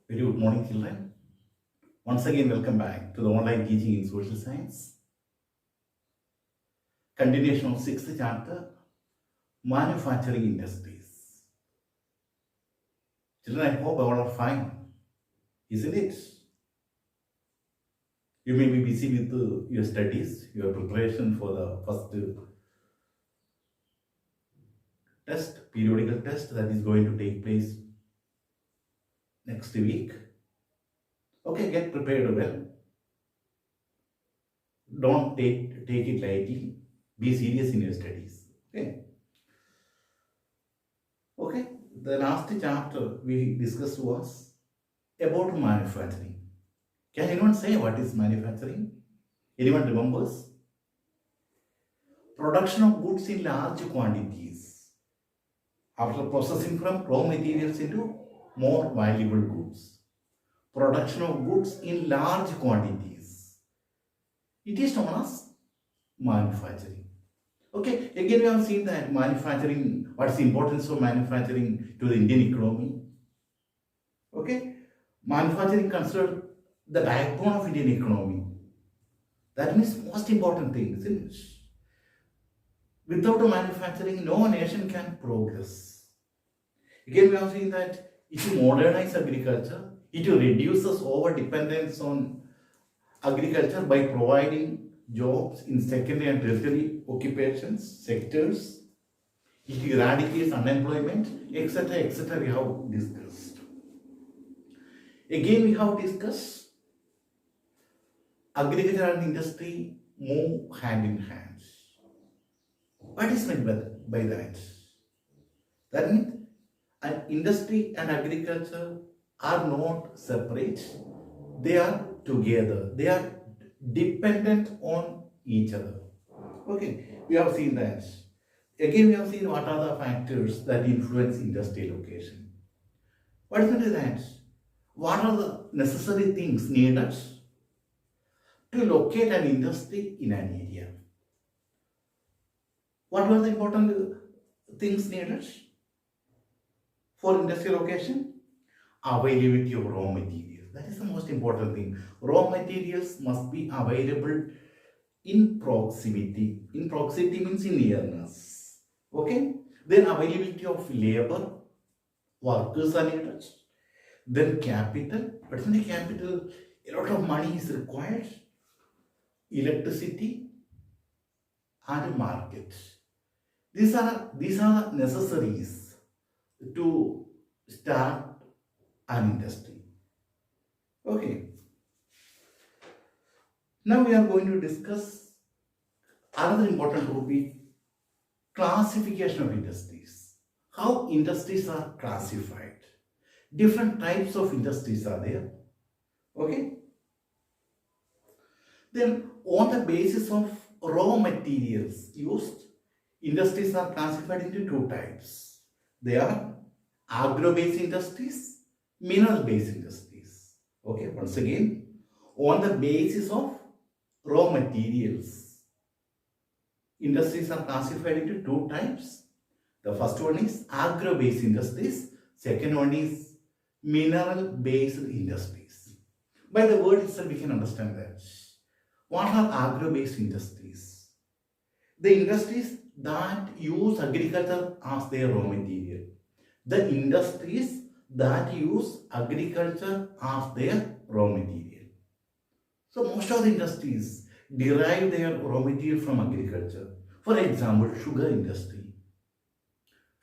Very good morning, children. Once again, welcome back to the online teaching in social science. Continuation of sixth chapter, manufacturing industries. Children, I hope all are fine, isn't it? You may be busy with your studies, your preparation for the first test, periodical test that is going to take place next week. Okay, get prepared well. Don't take it lightly. Be serious in your studies. Okay. The last chapter we discussed was about manufacturing. Can anyone say what is manufacturing? Anyone remembers? Production of goods in large quantities after processing from raw materials into more valuable goods. Production of goods in large quantities. It is known as manufacturing. Okay, again we have seen that manufacturing, what's the importance of manufacturing to the Indian economy? Okay, manufacturing considered the backbone of Indian economy. That means most important thing, isn't it? Without a manufacturing, no nation can progress. Again, we have seen that it will modernize agriculture, it will reduces over dependence on agriculture by providing jobs in secondary and tertiary occupations, sectors. It eradicates unemployment, etc. etc. We have discussed. Again, we have discussed agriculture and industry move hand in hand. What is meant by that? That means an industry and agriculture are not separate. They are together. They are dependent on each other. Okay, we have seen that. Again, we have seen what are the factors that influence industry location. What is meant by that? What are the necessary things needed to locate an industry in an area? What were the important things needed for industry location? Availability of raw materials. That is the most important thing. Raw materials must be available in proximity. In proximity means in nearness. Okay? Then availability of labor, workers are needed. Then capital. But in the capital, a lot of money is required. Electricity and market. These are necessaries to start an industry. Okay. Now we are going to discuss another important topic, classification of industries. How industries are classified. Different types of industries are there. Okay. Then on the basis of raw materials used, industries are classified into two types. They are agro-based industries, mineral-based industries. Okay, once again, on the basis of raw materials, industries are classified into two types. The first one is agro-based industries, second one is mineral-based industries. By the word itself, we can understand that. What are agro-based industries? The industries that use agriculture as their raw material. The industries that use agriculture as their raw material. So most of the industries derive their raw material from agriculture. For example, sugar industry.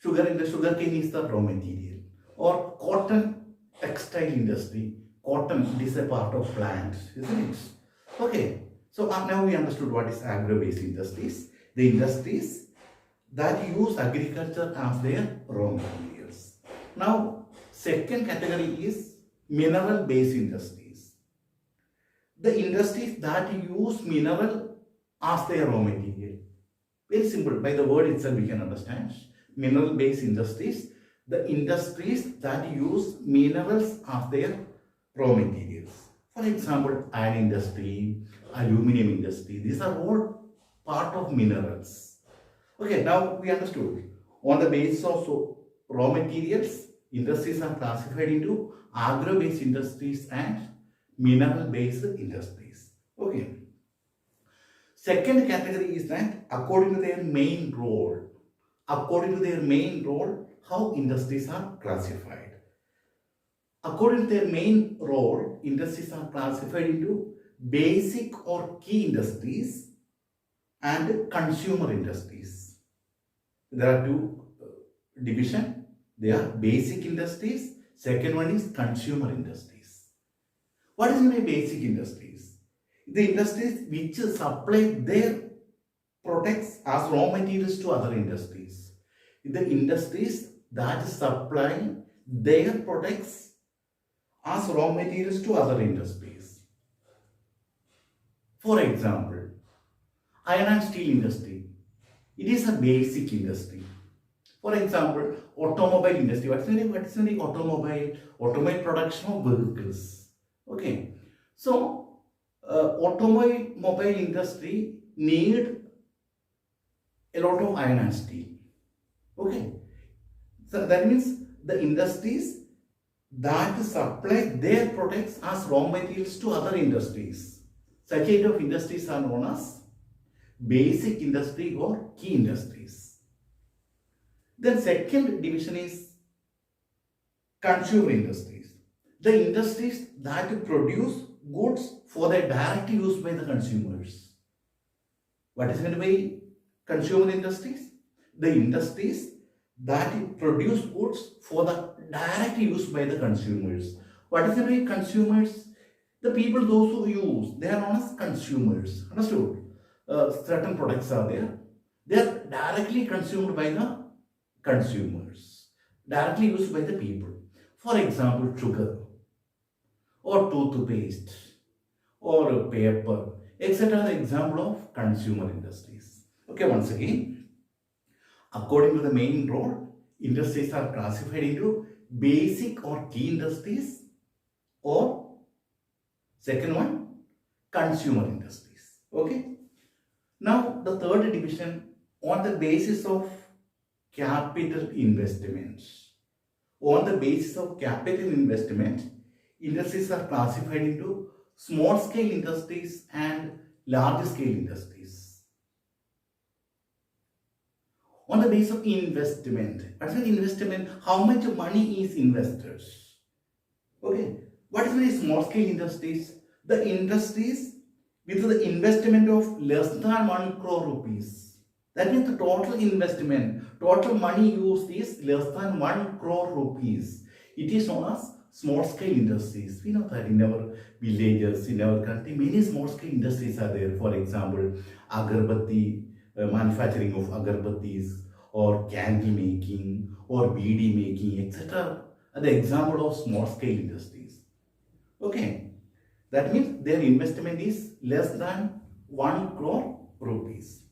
Sugarcane is the raw material. Or cotton textile industry. Cotton, it is a part of plant, isn't it? Okay, so now we understood what is agro-based industries. The industries that use agriculture as their raw materials. Now, second category is mineral-based industries. The industries that use mineral as their raw material. Very simple, by the word itself we can understand. Mineral-based industries, the industries that use minerals as their raw materials. For example, iron industry, aluminum industry, these are all part of minerals. Okay, now we understood. On the basis of raw materials, industries are classified into agro-based industries and mineral-based industries. Okay. Second category is that according to their main role, how industries are classified. According to their main role, industries are classified into basic or key industries and consumer industries. There are two divisions. They are basic industries. Second one is consumer industries. What is meant by basic industries? The industries which supply their products as raw materials to other industries. The industries that supply their products as raw materials to other industries. For example, iron and steel industry. It is a basic industry. For example, automobile industry. What is the automobile? Automobile production of vehicles. Okay. So, automobile industry need a lot of iron and steel. Okay. So that means the industries that supply their products as raw materials to other industries. Such kind of industries are known as basic industry or key industries. Then second division is consumer industries. The industries that produce goods for their direct use by the consumers. What is meant by consumer industries? The industries that produce goods for the direct use by the consumers. What is meant by consumers? The people, those who use, they are known as consumers. Understood? Certain products are there. They are directly consumed by the consumers, directly used by the people. For example, sugar or toothpaste or paper, etc. The example of consumer industries. Okay, once again, according to the main role, industries are classified into basic or key industries or second one, consumer industries. Okay. Now, the third division on the basis of capital investments. On the basis of capital investment, industries are classified into small scale industries and large scale industries. On the basis of investment, what is investment? How much money is invested? Okay, what is the small scale industries? The industries with the investment of less than 1 crore rupees. That means the total investment, total money used is less than 1 crore rupees. It is known as small scale industries. We know that in our villages, in our country, many small scale industries are there. For example, agarbatti, manufacturing of agarbattis, or candle making, or beedi making, etc. are the example of small scale industries. Okay. That means their investment is less than 1 crore rupees.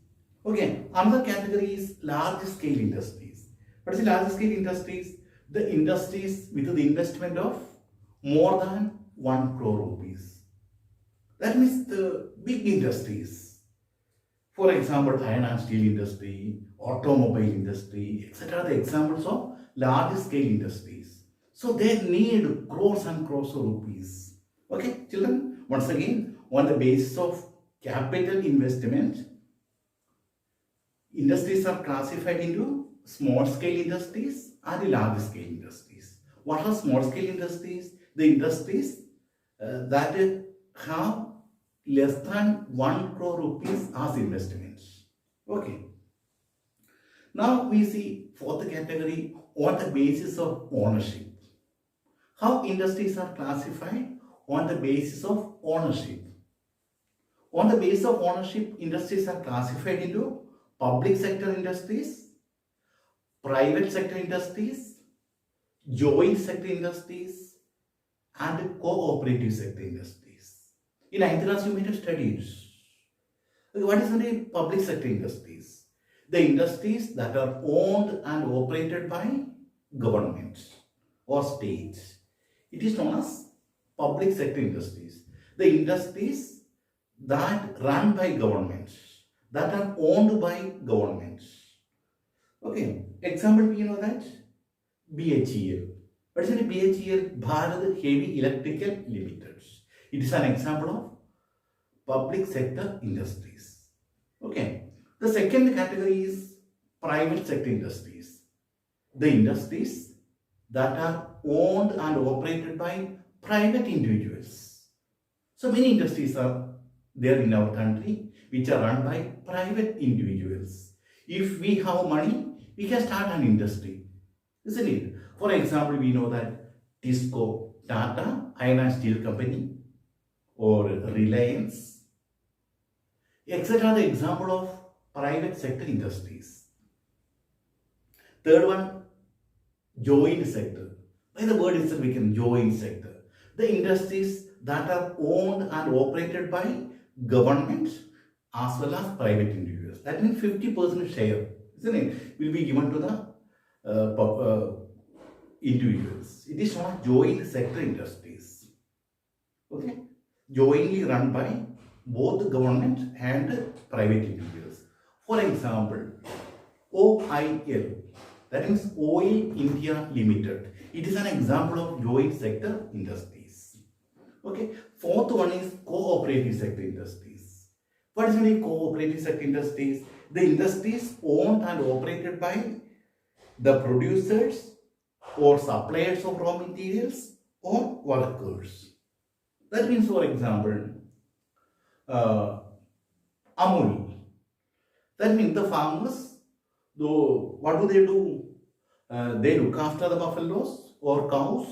Okay, another category is large scale industries. What is large scale industries? The industries with the investment of more than 1 crore rupees. That means the big industries. For example, iron and steel industry, automobile industry, etc. The examples of large scale industries. So they need crores and crores of rupees. Okay, children, once again, on the basis of capital investment, industries are classified into small scale industries and large scale industries. What are small scale industries? The industries that have less than 1 crore rupees as investments. Okay. Now we see fourth category on the basis of ownership. How industries are classified? On the basis of ownership. On the basis of ownership, industries are classified into public sector industries, private sector industries, joint sector industries, and cooperative sector industries. In 9th class, you may have studied. What is the public sector industries? The industries that are owned and operated by government or states. It is known as public sector industries. The industries that run by governments, that are owned by governments. Okay, example we know that BHEL. What is the BHEL? Bharat Heavy Electrical Limited. It is an example of public sector industries. Okay. The second category is private sector industries. The industries that are owned and operated by private individuals. So many industries are there in our country which are run by private individuals. If we have money, we can start an industry, isn't it? For example, we know that Tisco, Tata, Iron and Steel Company, or Reliance, etc. are the example of private sector industries. Third one, joint sector. By the word itself, we can joint sector. The industries that are owned and operated by government as well as private individuals. That means 50% share, isn't it, will be given to the individuals. It is not joint sector industries. Okay, jointly run by both the government and private individuals. For example, OIL, that means Oil India Limited. It is an example of joint sector industries. Okay, fourth one is cooperative sector industries. What is mean cooperative sector industries? The industries owned and operated by the producers or suppliers of raw materials or workers. That means, for example, Amul. That means the farmers, though, what do? They look after the buffaloes or cows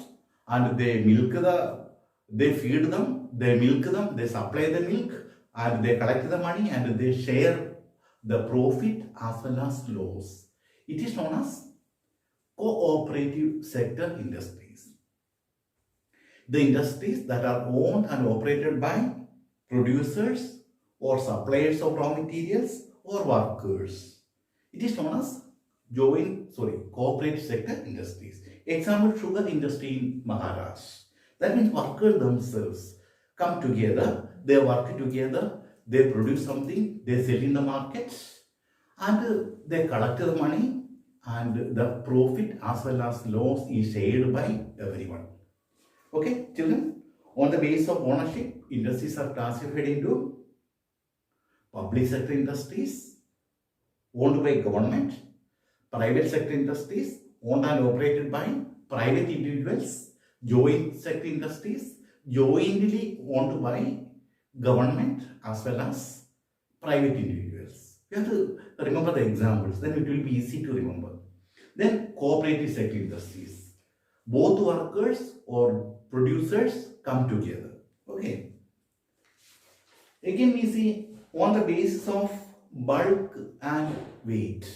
and they feed them, they milk them, they supply the milk and they collect the money and they share the profit as well as loss. It is known as cooperative sector industries. The industries that are owned and operated by producers or suppliers of raw materials or workers. It is known as cooperative sector industries. Example, sugar industry in Maharashtra. That means workers themselves come together, they work together, they produce something, they sell in the market and they collect the money and the profit as well as loss is shared by everyone. Okay, children, on the basis of ownership, industries are classified into public sector industries owned by government, private sector industries owned and operated by private individuals, joint sector industries jointly owned by government as well as private individuals. You have to remember the examples, then it will be easy to remember. Then cooperative sector industries. Both workers or producers come together. Okay. Again we see on the basis of bulk and weight.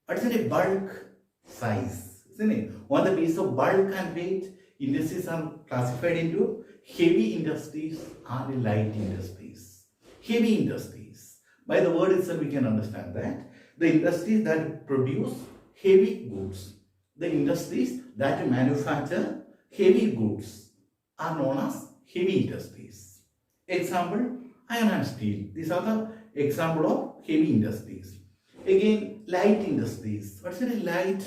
What is a bulk size? Isn't it? On the basis of bulk and weight, industries are classified into heavy industries and light industries. Heavy industries. By the word itself, we can understand that the industries that produce heavy goods, the industries that manufacture heavy goods are known as heavy industries. Example, iron and steel. These are the example of heavy industries. Again, light industries. What's a light?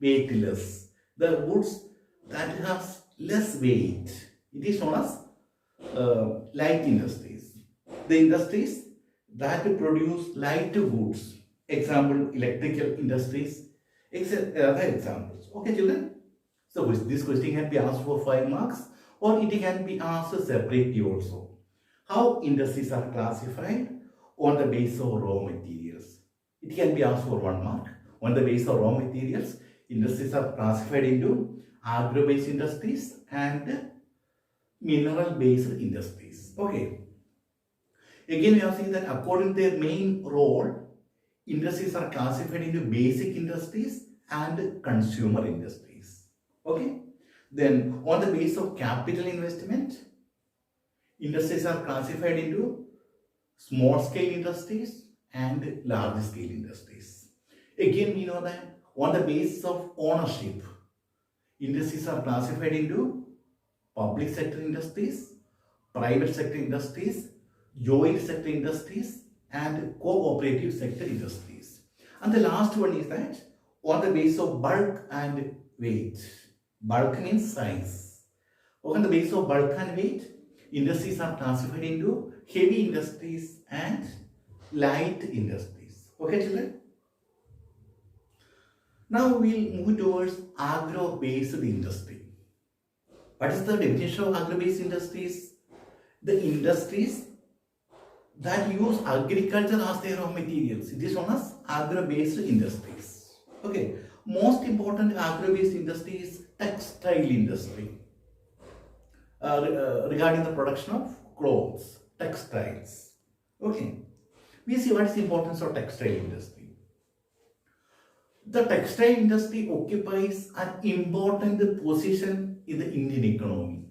Weightless. The goods that has less weight. It is known as light industries. The industries that produce light goods. Example, electrical industries. Other examples. Okay, children. So this question can be asked for 5 marks or it can be asked separately also. How industries are classified on the basis of raw materials. It can be asked for 1 mark. On the basis of raw materials, industries are classified into agro-based industries and mineral-based industries. Okay. Again, we are seeing that according to their main role, industries are classified into basic industries and consumer industries. Okay. Then, on the basis of capital investment, industries are classified into small-scale industries and large-scale industries. Again, we know that on the basis of ownership, industries are classified into public sector industries, private sector industries, joint sector industries, and cooperative sector industries. And the last one is that on the basis of bulk and weight, Bulk means size. On the basis of bulk and weight, industries are classified into heavy industries and light industries. Okay, children? Now we'll move towards agro-based industry. What is the definition of agro-based industries? The industries that use agriculture as their raw materials. It is known as agro-based industries. Okay. Most important agro-based industry is textile industry. Regarding the production of clothes, textiles. Okay. We see what is the importance of textile industry. The textile industry occupies an important position in the Indian economy.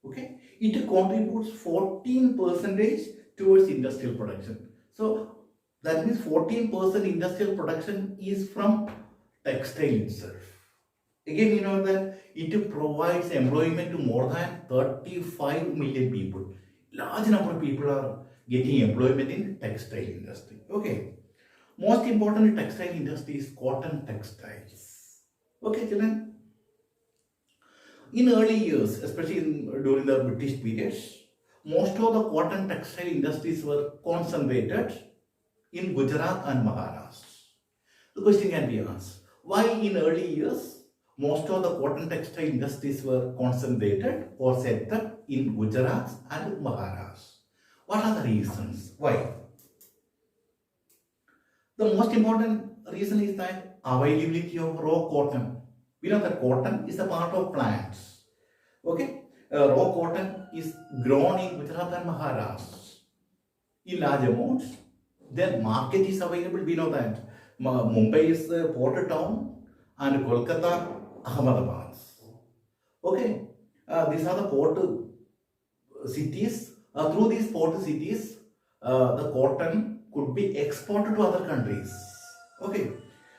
Okay, it contributes 14% towards industrial production. So that means 14% industrial production is from textile itself. Again, you know that it provides employment to more than 35 million people. Large number of people are getting employment in textile industry. Okay. Most important textile industry is cotton textiles. Okay, children. In early years, especially during the British periods, most of the cotton textile industries were concentrated in Gujarat and Maharashtra. The question can be asked, why in early years most of the cotton textile industries were concentrated or set up in Gujarat and Maharashtra? What are the reasons? Why? The most important reason is that availability of raw cotton. We know that cotton is a part of plants. Okay, raw cotton is grown in Gujarat and Maharashtra in large amounts. Then market is available. We know that Mumbai is a port town and Kolkata, Ahmedabad. Okay, these are the port cities. Through these port cities, the cotton could be exported to other countries. Okay,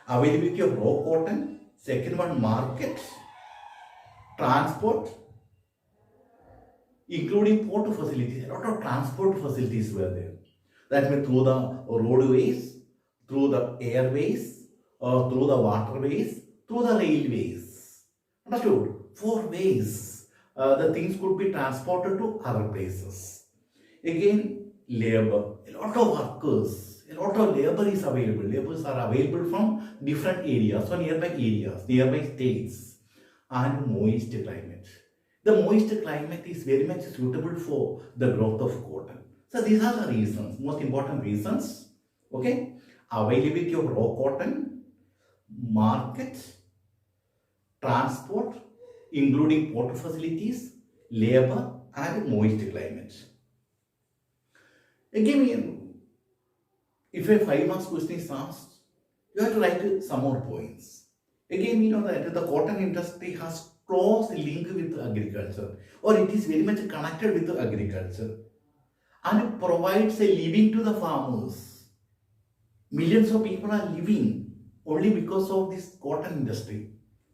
availability of raw cotton. Second one, market, transport, including port facilities. A lot of transport facilities were there. That means through the roadways, through the airways, through the waterways, through the railways. Understood? 4 ways the things could be transported to other places. Again, labor. A lot of workers. A lot of labor is available. Laborers are available from different areas, so nearby areas, nearby states, and moist climate. The moist climate is very much suitable for the growth of cotton. So these are the reasons, most important reasons. Okay, availability of raw cotton, market, transport, including port facilities, labor, and moist climate. Again, if a 5 marks question is asked, you have to write some more points. Again, we know that the cotton industry has close link with agriculture, or it is very much connected with agriculture, and it provides a living to the farmers. Millions of people are living only because of this cotton industry.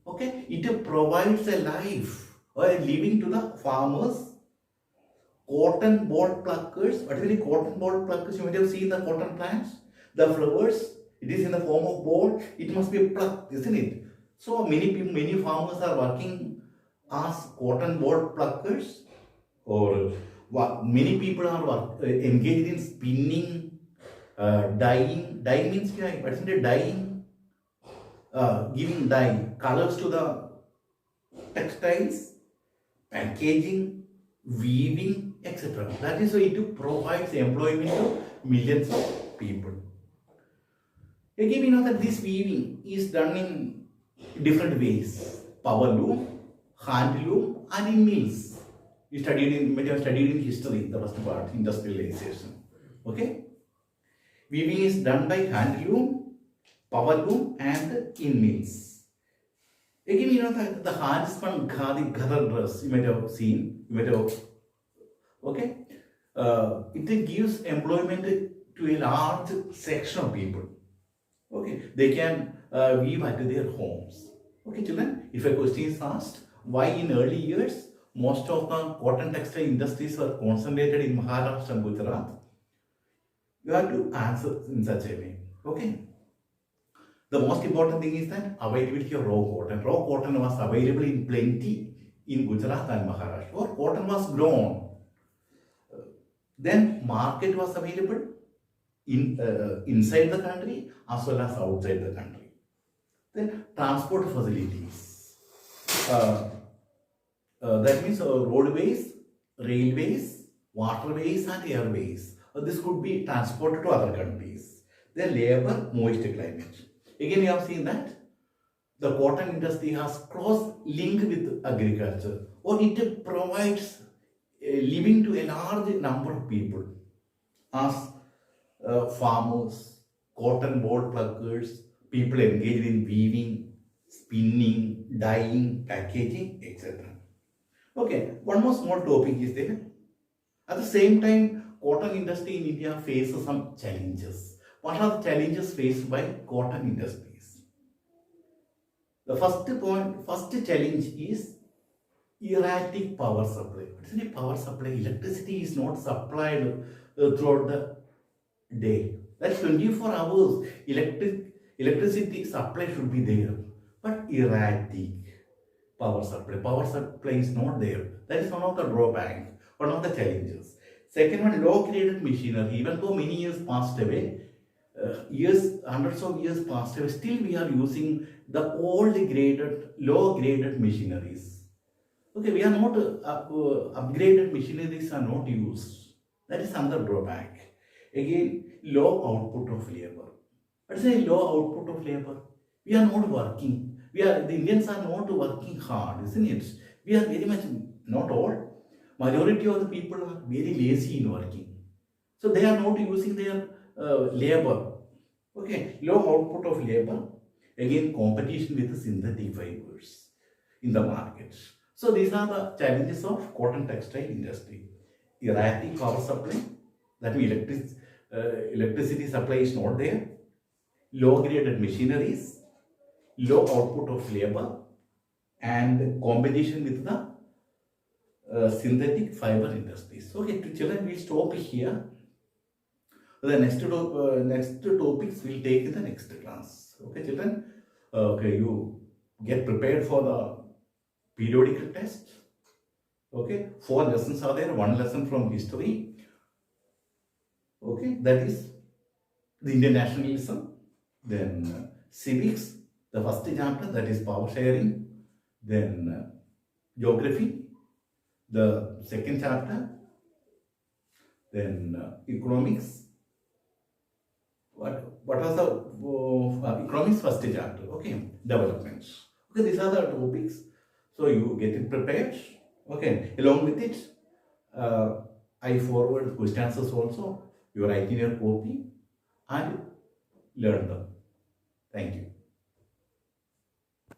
Okay, it provides a life or a living to the farmers. Cotton ball pluckers. What is the cotton ball pluckers? You might have seen the cotton plants. The flowers, it is in the form of ball. It must be plucked, isn't it? So many people, many farmers are working as cotton ball pluckers, or many people are engaged in spinning, dyeing. Dye means what is it? Dyeing, giving dye colors to the textiles, packaging, weaving, etc. That is why it provides employment to millions of people. Again, we know that this weaving is done in different ways: power loom, hand loom, and in mills. You may have studied in history, the first part, industrialization. Okay, weaving is done by hand loom, power loom, and in mills. Again, you know that the hand spun khadi ghadar dress, you might have seen, you might have. Okay, it gives employment to a large section of people. Okay, they can weave at their homes. Okay, children, if a question is asked, why in early years most of the cotton textile industries were concentrated in Maharashtra and Gujarat, you have to answer in such a way. Okay, The most important thing is that availability of raw cotton. Raw cotton was available in plenty in Gujarat and Maharashtra. Or cotton was grown. Then market was available inside the country as well as outside the country. Then transport facilities. That means roadways, railways, waterways and airways. This could be transported to other countries. Then labor, moist climate. Again, you have seen that the cotton industry has cross link with agriculture, or it provides a living to a large number of people as farmers, cotton board pluckers, people engaged in weaving, spinning, dyeing, packaging, etc. Okay, one more small topic is there. At the same time, cotton industry in India faces some challenges. What are the challenges faced by cotton industries? The first challenge is erratic power supply. What is a power supply? Electricity is not supplied throughout the day. That's 24 hours. Electricity supply should be there, but erratic power supply. Power supply is not there. That is one of the drawbacks, one of the challenges. Second one, low graded machinery. Even though many years passed away, hundreds of years passed away, still we are using the old graded, low graded machineries. Okay, we are not upgraded machineries are not used. That is another drawback. Again, low output of labor. What is a low output of labor? We are not working. The Indians are not working hard, isn't it? We are very much, not all, majority of the people are very lazy in working. So they are not using their labor. Okay, low output of labor. Again, competition with the synthetic fibers in the market. So these are the challenges of cotton textile industry. Erratic power supply, that means electricity supply is not there. Low graded machineries, low output of labor, and competition with the synthetic fiber industries. Okay, children, we stop here. The next topics we'll take in the next class. Okay, children. Okay, you get prepared for the periodical test. Okay, 4 lessons are there. 1 lesson from history. Okay, that is the Indian nationalism. Then civics, the first chapter, that is power sharing. Then geography, the second chapter. Then economics. What was the economics first chapter? Okay, developments. Okay, these are the topics. So you get it prepared. Okay, along with it, I forward question answers also. You write in your copy and learn them. Thank you.